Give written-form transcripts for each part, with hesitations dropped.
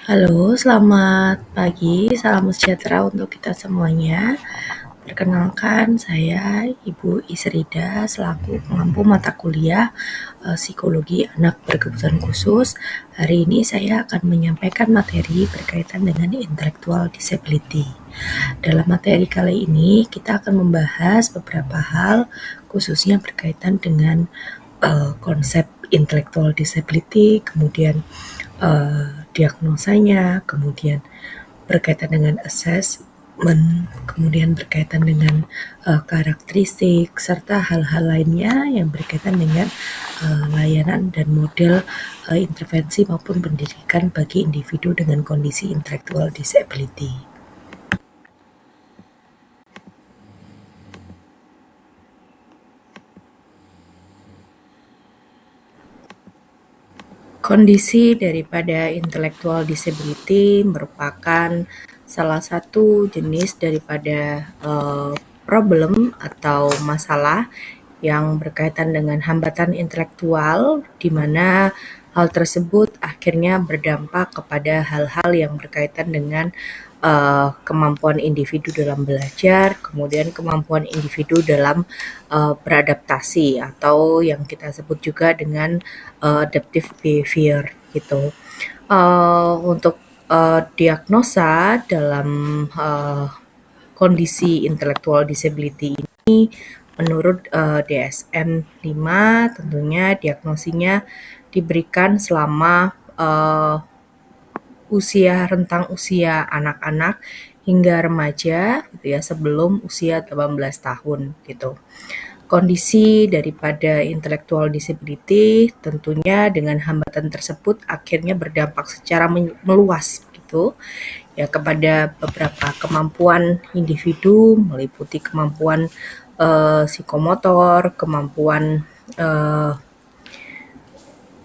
Halo, selamat pagi, salam sejahtera untuk kita semuanya. Perkenalkan, saya Ibu Isrida selaku pengampu mata kuliah Psikologi Anak Berkebutuhan Khusus. Hari ini saya akan menyampaikan materi berkaitan dengan intellectual disability. Dalam materi kali ini, kita akan membahas beberapa hal khususnya berkaitan dengan konsep intellectual disability, kemudian diagnosanya, kemudian berkaitan dengan assessment, kemudian berkaitan dengan karakteristik, serta hal-hal lainnya yang berkaitan dengan layanan dan model intervensi maupun pendidikan bagi individu dengan kondisi intellectual disability. Kondisi daripada intellectual disability merupakan salah satu jenis daripada problem atau masalah yang berkaitan dengan hambatan intelektual, di mana hal tersebut akhirnya berdampak kepada hal-hal yang berkaitan dengan kemampuan individu dalam belajar, kemudian kemampuan individu dalam beradaptasi atau yang kita sebut juga dengan adaptive behavior gitu. Untuk diagnosa dalam kondisi intellectual disability ini menurut DSM-5 tentunya diagnosinya diberikan selama rentang usia anak-anak hingga remaja gitu ya, sebelum usia 18 tahun gitu. Kondisi daripada intellectual disability tentunya dengan hambatan tersebut akhirnya berdampak secara meluas gitu ya kepada beberapa kemampuan individu, meliputi kemampuan psikomotor, kemampuan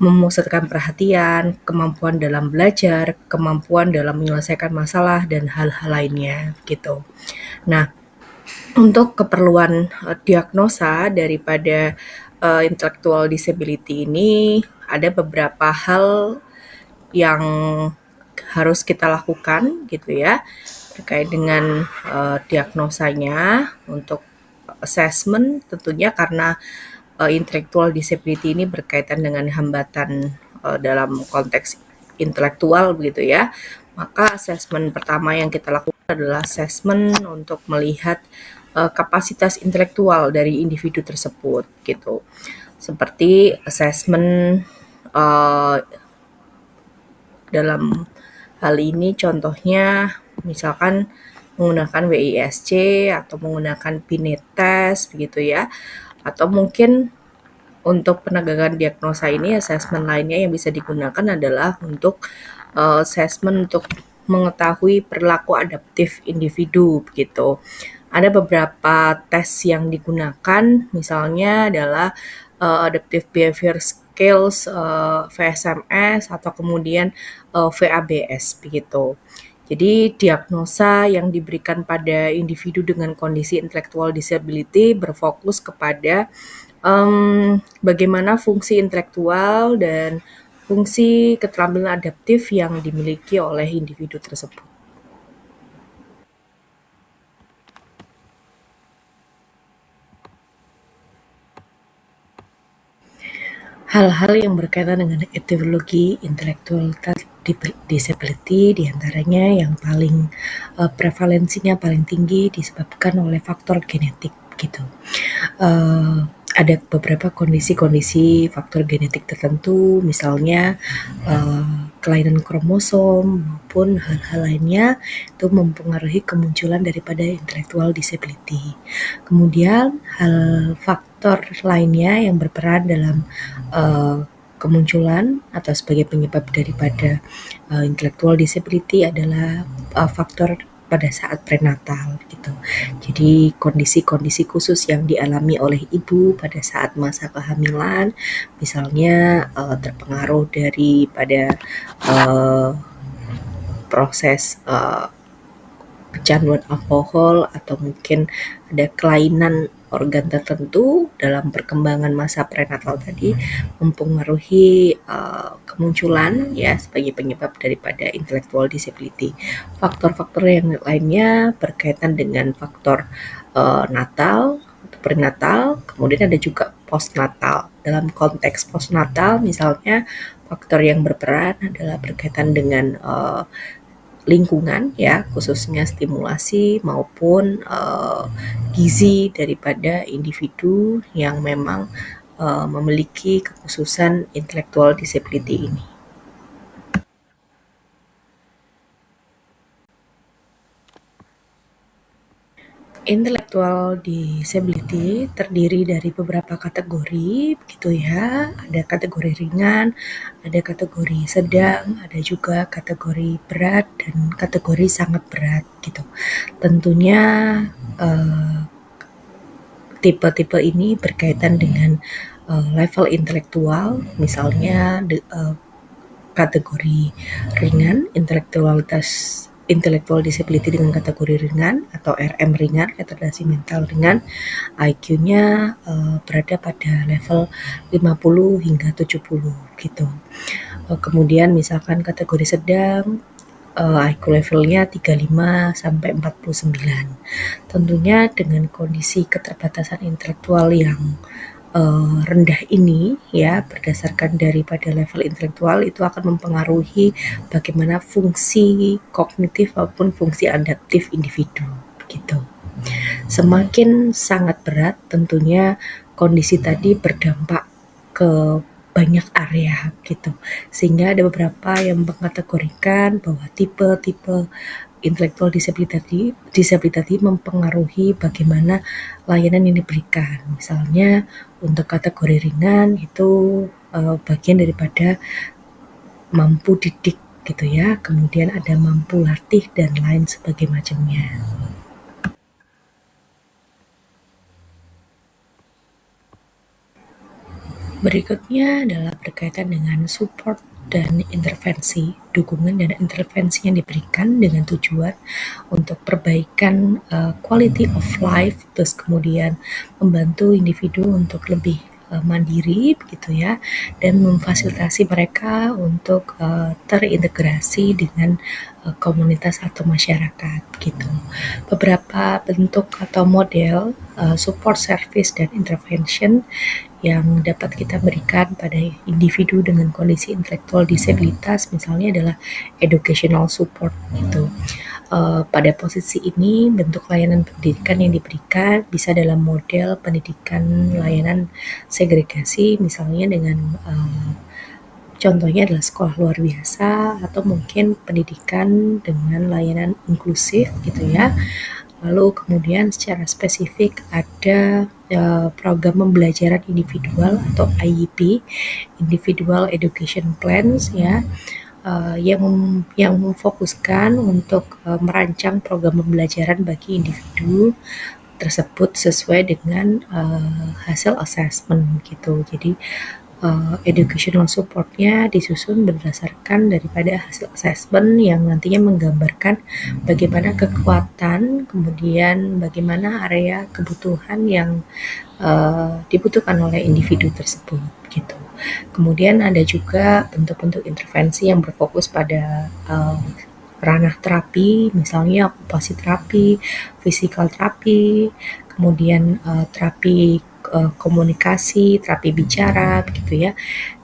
memusatkan perhatian, kemampuan dalam belajar, kemampuan dalam menyelesaikan masalah, dan hal-hal lainnya gitu. Nah, untuk keperluan diagnosa daripada intellectual disability ini ada beberapa hal yang harus kita lakukan gitu ya terkait dengan diagnosanya. Untuk assessment tentunya karena intellectual disability ini berkaitan dengan hambatan dalam konteks intelektual begitu ya, maka assessment pertama yang kita lakukan adalah assessment untuk melihat kapasitas intelektual dari individu tersebut gitu, seperti assessment dalam hal ini contohnya misalkan menggunakan WISC atau menggunakan Binet test begitu ya, atau mungkin untuk penegakan diagnosa ini assessment lainnya yang bisa digunakan adalah untuk assessment untuk mengetahui perilaku adaptif individu begitu. Ada beberapa tes yang digunakan, misalnya adalah Adaptive Behavior Skills VSMS atau kemudian VABS begitu. Jadi diagnosa yang diberikan pada individu dengan kondisi intellectual disability berfokus kepada bagaimana fungsi intelektual dan fungsi keterampilan adaptif yang dimiliki oleh individu tersebut. Hal-hal yang berkaitan dengan etiologi intellectual disability diantaranya yang paling prevalensinya paling tinggi disebabkan oleh faktor genetik gitu. Ada beberapa kondisi-kondisi faktor genetik tertentu, misalnya kelainan kromosom maupun hal-hal lainnya itu mempengaruhi kemunculan daripada intellectual disability. Kemudian faktor lainnya yang berperan dalam kemunculan atau sebagai penyebab daripada intellectual disability adalah faktor pada saat prenatal gitu. Jadi kondisi-kondisi khusus yang dialami oleh ibu pada saat masa kehamilan, misalnya terpengaruh daripada proses kecanduan alkohol atau mungkin ada kelainan organ tertentu dalam perkembangan masa prenatal tadi mempengaruhi kemunculan ya sebagai penyebab daripada intellectual disability. Faktor-faktor yang lainnya berkaitan dengan faktor natal, prenatal, kemudian ada juga postnatal. Dalam konteks postnatal misalnya faktor yang berperan adalah berkaitan dengan lingkungan ya, khususnya stimulasi maupun gizi daripada individu yang memang memiliki kekhususan intellectual disability ini. Intellectual disability terdiri dari beberapa kategori begitu ya. Ada kategori ringan, ada kategori sedang, ada juga kategori berat dan kategori sangat berat gitu. Tentunya tipe-tipe ini berkaitan dengan level intelektual, misalnya kategori ringan, intellectual disability dengan kategori ringan atau RM ringan, retardasi mental ringan, IQ-nya berada pada level 50 hingga 70 gitu. Kemudian misalkan kategori sedang, IQ levelnya 35 sampai 49. Tentunya dengan kondisi keterbatasan intelektual yang rendah ini ya berdasarkan daripada level intelektual itu akan mempengaruhi bagaimana fungsi kognitif maupun fungsi adaptif individu gitu. Semakin sangat berat tentunya kondisi tadi berdampak ke banyak area gitu. Sehingga ada beberapa yang mengkategorikan bahwa tipe-tipe intellectual disability mempengaruhi bagaimana layanan yang diberikan. Misalnya untuk kategori ringan itu bagian daripada mampu didik gitu ya, kemudian ada mampu latih dan lain sebagainya macamnya. Berikutnya adalah berkaitan dengan support dan intervensi, dukungan dan intervensi yang diberikan dengan tujuan untuk perbaikan quality of life, terus kemudian membantu individu untuk lebih mandiri begitu ya, dan memfasilitasi mereka untuk terintegrasi dengan komunitas atau masyarakat gitu. Beberapa bentuk atau model support service dan intervention yang dapat kita berikan pada individu dengan kondisi intelektual disabilitas misalnya adalah educational support itu. Pada posisi ini bentuk layanan pendidikan yang diberikan bisa dalam model pendidikan layanan segregasi misalnya dengan contohnya adalah sekolah luar biasa atau mungkin pendidikan dengan layanan inklusif gitu ya. Lalu kemudian secara spesifik ada program pembelajaran individual atau IEP, Individual Education Plans ya, yang memfokuskan untuk merancang program pembelajaran bagi individu tersebut sesuai dengan hasil assessment gitu. Jadi educational support-nya disusun berdasarkan daripada hasil assessment yang nantinya menggambarkan bagaimana kekuatan, kemudian bagaimana area kebutuhan yang dibutuhkan oleh individu tersebut gitu. Kemudian ada juga bentuk-bentuk intervensi yang berfokus pada ranah terapi, misalnya okupasi terapi, physical terapi, kemudian terapi komunikasi, terapi bicara, begitu ya.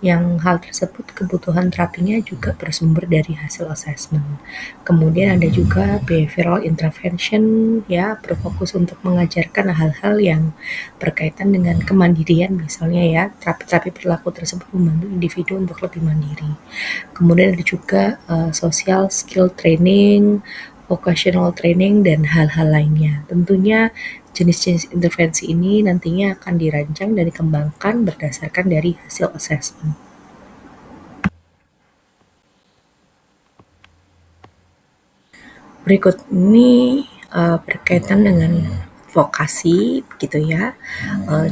Yang hal tersebut kebutuhan terapinya juga bersumber dari hasil assessment. Kemudian ada juga behavioral intervention ya, berfokus untuk mengajarkan hal-hal yang berkaitan dengan kemandirian misalnya ya. Terapi-terapi perilaku tersebut membantu individu untuk lebih mandiri. Kemudian ada juga social skill training, vocational training, dan hal-hal lainnya. Tentunya jenis-jenis intervensi ini nantinya akan dirancang dan dikembangkan berdasarkan dari hasil assessment. Berikut ini berkaitan dengan advokasi gitu ya,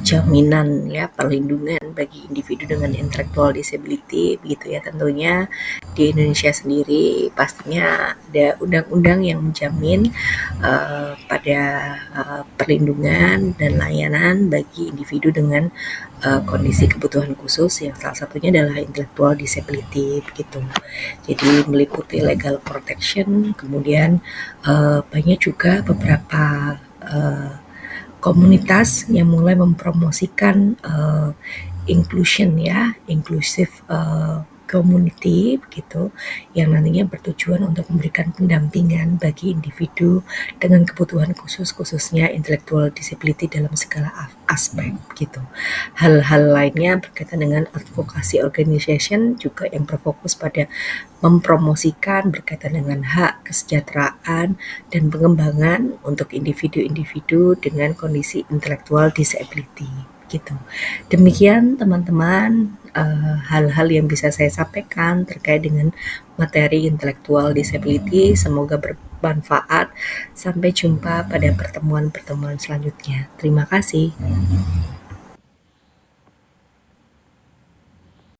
jaminan ya perlindungan bagi individu dengan intellectual disability begitu ya. Tentunya di Indonesia sendiri pastinya ada undang-undang yang menjamin pada perlindungan dan layanan bagi individu dengan kondisi kebutuhan khusus yang salah satunya adalah intellectual disability begitu. Jadi meliputi legal protection, kemudian banyak juga beberapa komunitas yang mulai mempromosikan inclusion ya, inclusive community begitu, yang nantinya bertujuan untuk memberikan pendampingan bagi individu dengan kebutuhan khusus, khususnya intellectual disability dalam segala aspek gitu. Hal-hal lainnya berkaitan dengan advokasi organization juga yang berfokus pada mempromosikan berkaitan dengan hak, kesejahteraan, dan pengembangan untuk individu-individu dengan kondisi intellectual disability gitu. Demikian teman-teman hal-hal yang bisa saya sampaikan terkait dengan materi intellectual disability. Semoga bermanfaat. Sampai jumpa pada pertemuan-pertemuan selanjutnya. Terima kasih.